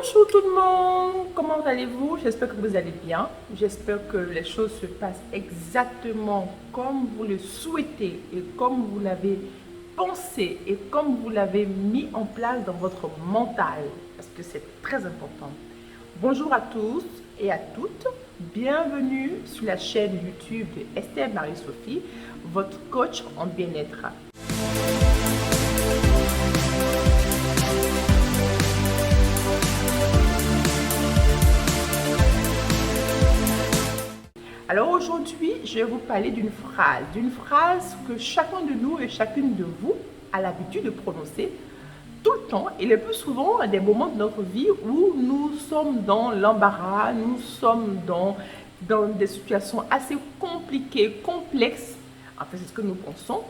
Bonjour tout le monde, comment allez-vous? J'espère que vous allez bien. J'espère que les choses se passent exactement comme vous le souhaitez et comme vous l'avez pensé et comme vous l'avez mis en place dans votre mental, parce que c'est très important. Bonjour à tous et à toutes, bienvenue sur la chaîne YouTube de Esther Marie-Sophie, votre coach en bien-être. Alors aujourd'hui, je vais vous parler d'une phrase que chacun de nous et chacune de vous a l'habitude de prononcer tout le temps et le plus souvent à des moments de notre vie où nous sommes dans l'embarras, nous sommes dans des situations assez compliquées, complexes, en fait c'est ce que nous pensons,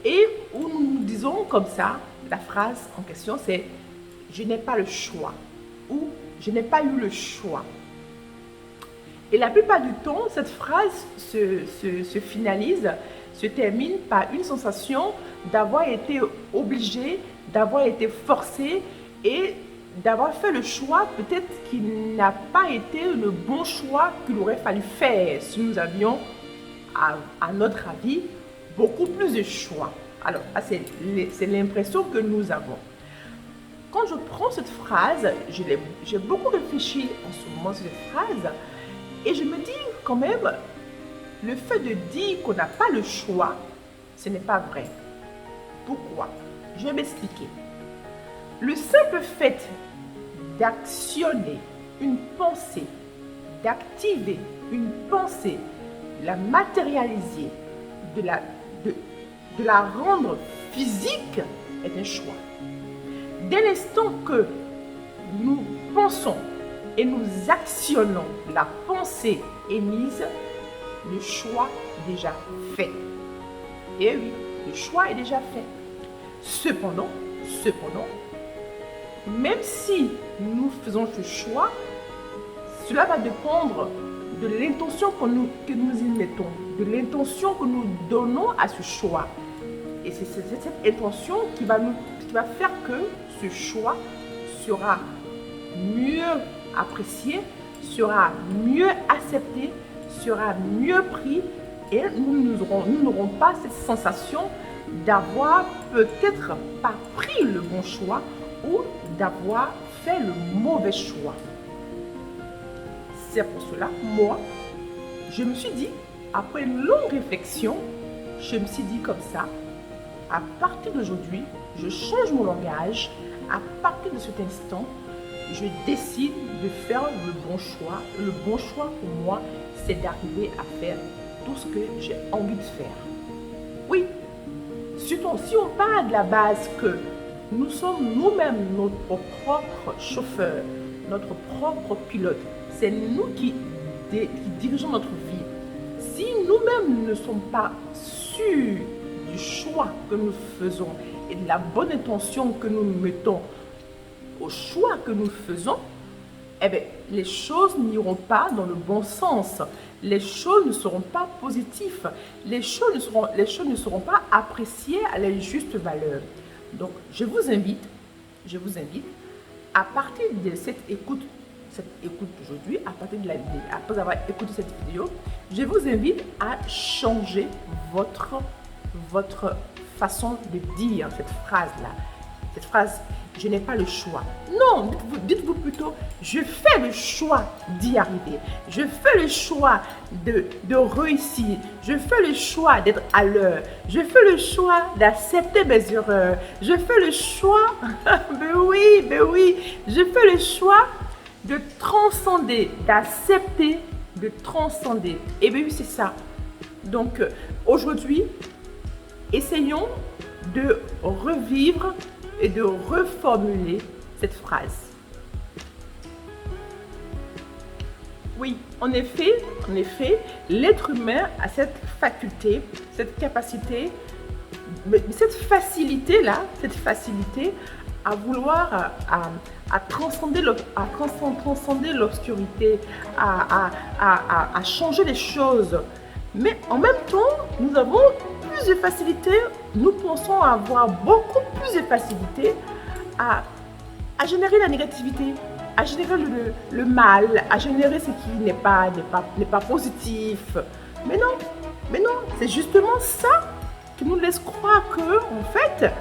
et où nous nous disons comme ça, la phrase en question c'est « je n'ai pas le choix » ou « je n'ai pas eu le choix ». Et la plupart du temps, cette phrase se finalise, se termine par une sensation d'avoir été obligé, d'avoir été forcé et d'avoir fait le choix peut-être qui n'a pas été le bon choix qu'il aurait fallu faire si nous avions, à notre avis, beaucoup plus de choix. Alors, c'est l'impression que nous avons. Quand je prends cette phrase, j'ai beaucoup réfléchi en ce moment sur cette phrase. Et je me dis quand même, le fait de dire qu'on n'a pas le choix, ce n'est pas vrai. Pourquoi? Je vais m'expliquer. Le simple fait d'actionner une pensée, d'activer une pensée, de la matérialiser, de la rendre physique est un choix. Dès l'instant que nous pensons et nous actionnons la pensée émise, le choix est déjà fait. Et oui, le choix est déjà fait. Cependant, même si nous faisons ce choix, cela va dépendre de l'intention que nous y mettons, de l'intention que nous donnons à ce choix. Et c'est cette intention qui va faire que ce choix sera mieux apprécié, sera mieux accepté, sera mieux pris et nous n'aurons pas cette sensation d'avoir peut-être pas pris le bon choix ou d'avoir fait le mauvais choix. C'est pour cela, moi, je me suis dit, après une longue réflexion, je me suis dit comme ça, à partir d'aujourd'hui, je change mon langage, à partir de cet instant, je décide de faire le bon choix. Le bon choix pour moi, c'est d'arriver à faire tout ce que j'ai envie de faire. Oui, surtout si on part de la base que nous sommes nous-mêmes notre propre chauffeur, notre propre pilote, c'est nous qui dirigeons notre vie. Si nous-mêmes ne sommes pas sûrs du choix que nous faisons et de la bonne intention que nous mettons au choix que nous faisons, eh bien, les choses n'iront pas dans le bon sens. Les choses ne seront pas positives. Les choses ne seront pas appréciées à la juste valeur. Donc, je vous invite, à partir de cette écoute d'aujourd'hui, après avoir écouté cette vidéo, je vous invite à changer votre façon de dire cette phrase-là. Cette phrase, je n'ai pas le choix. Non, dites-vous plutôt, je fais le choix d'y arriver. Je fais le choix de réussir. Je fais le choix d'être à l'heure. Je fais le choix d'accepter mes erreurs. Je fais le choix, ben oui, je fais le choix de transcender, d'accepter, de transcender. Et bien oui, c'est ça. Donc, aujourd'hui, essayons de revivre et de reformuler cette phrase. Oui, en effet, l'être humain a cette faculté, cette capacité, cette facilité à vouloir à transcender l'obscurité, à changer les choses. Mais en même temps, nous avons plus de facilité, nous pensons avoir beaucoup plus de facilité à générer la négativité, à générer le mal, à générer ce qui n'est pas positif. Mais non, c'est justement ça qui nous laisse croire que, en fait,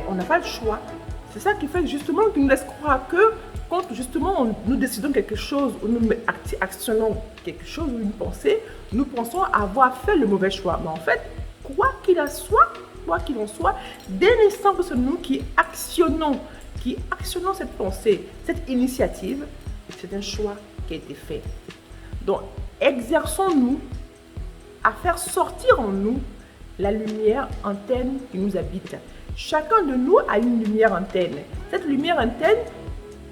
on n'a pas le choix. C'est ça qui fait justement qui nous laisse croire que quand justement nous décidons quelque chose ou nous actionnons quelque chose ou une pensée, nous pensons avoir fait le mauvais choix. Mais en fait, quoi qu'il en soit, dès l'instant que c'est nous qui actionnons cette pensée, cette initiative, c'est un choix qui a été fait. Donc, exerçons-nous à faire sortir en nous la lumière interne qui nous habite. Chacun de nous a une lumière interne. Cette lumière interne,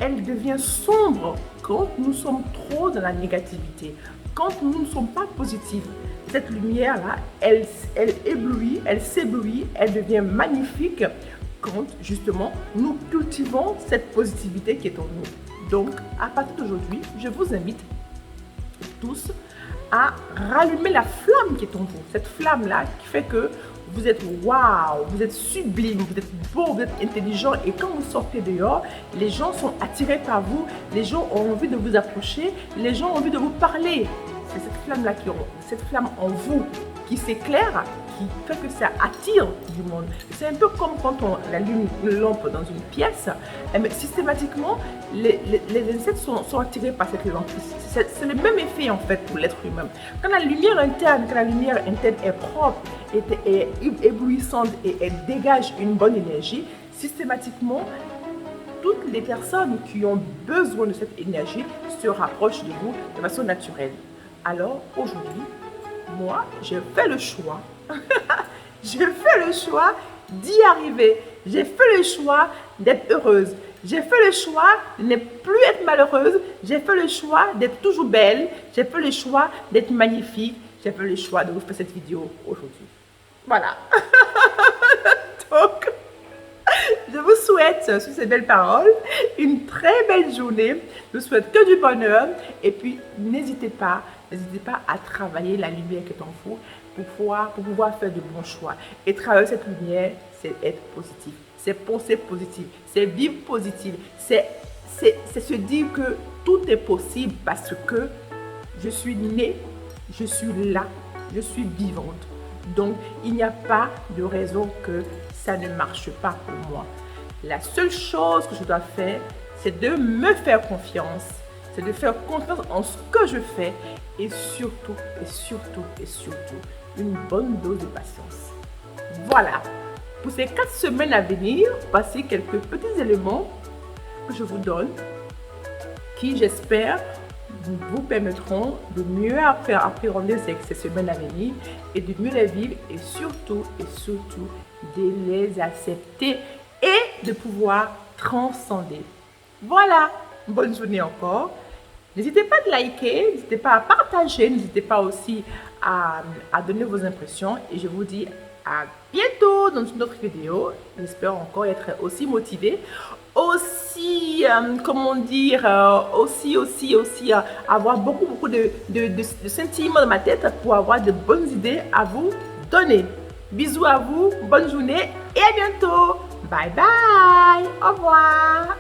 elle devient sombre quand nous sommes trop dans la négativité, quand nous ne sommes pas positifs. Cette lumière-là, elle éblouit, elle s'éblouit, elle devient magnifique quand justement nous cultivons cette positivité qui est en nous. Donc, à partir d'aujourd'hui, je vous invite tous à rallumer la flamme qui est en vous. Cette flamme-là qui fait que vous êtes waouh, vous êtes sublime, vous êtes beau, vous êtes intelligent. Et quand vous sortez dehors, les gens sont attirés par vous, les gens ont envie de vous approcher, les gens ont envie de vous parler. C'est cette flamme-là cette flamme en vous qui s'éclaire, qui fait que ça attire du monde. C'est un peu comme quand on allume une lampe dans une pièce, mais systématiquement, les insectes sont attirés par cette lampe. C'est le même effet en fait pour l'être humain. Quand la lumière interne est propre, est éblouissante et elle dégage une bonne énergie, systématiquement, toutes les personnes qui ont besoin de cette énergie se rapprochent de vous de façon naturelle. Alors aujourd'hui, moi, j'ai fait le choix. J'ai fait le choix d'y arriver. J'ai fait le choix d'être heureuse. J'ai fait le choix de ne plus être malheureuse. J'ai fait le choix d'être toujours belle. J'ai fait le choix d'être magnifique. J'ai fait le choix de vous faire cette vidéo aujourd'hui. Voilà. Donc, je vous souhaite, sur ces belles paroles, une très belle journée. Je vous souhaite que du bonheur. Et puis, n'hésitez pas à travailler la lumière qui est en vous pour pouvoir faire de bons choix. Et travailler cette lumière, c'est être positif. C'est penser positif. C'est vivre positif. C'est se dire que tout est possible parce que je suis née, je suis là, je suis vivante. Donc, il n'y a pas de raison que ça ne marche pas pour moi. La seule chose que je dois faire, c'est de me faire confiance. C'est de faire confiance en ce que je fais et surtout, une bonne dose de patience. Voilà. Pour ces 4 semaines à venir, voici quelques petits éléments que je vous donne qui, j'espère, vous permettront de mieux appréhender ces semaines à venir et de mieux les vivre et surtout, de les accepter et de pouvoir transcender. Voilà, bonne journée encore. N'hésitez pas à liker, n'hésitez pas à partager, n'hésitez pas aussi à donner vos impressions et je vous dis à bientôt dans une autre vidéo. J'espère encore être aussi motivée, aussi, avoir beaucoup de sentiments dans ma tête pour avoir de bonnes idées à vous donner. Bisous à vous, bonne journée et à bientôt. Bye bye, au revoir.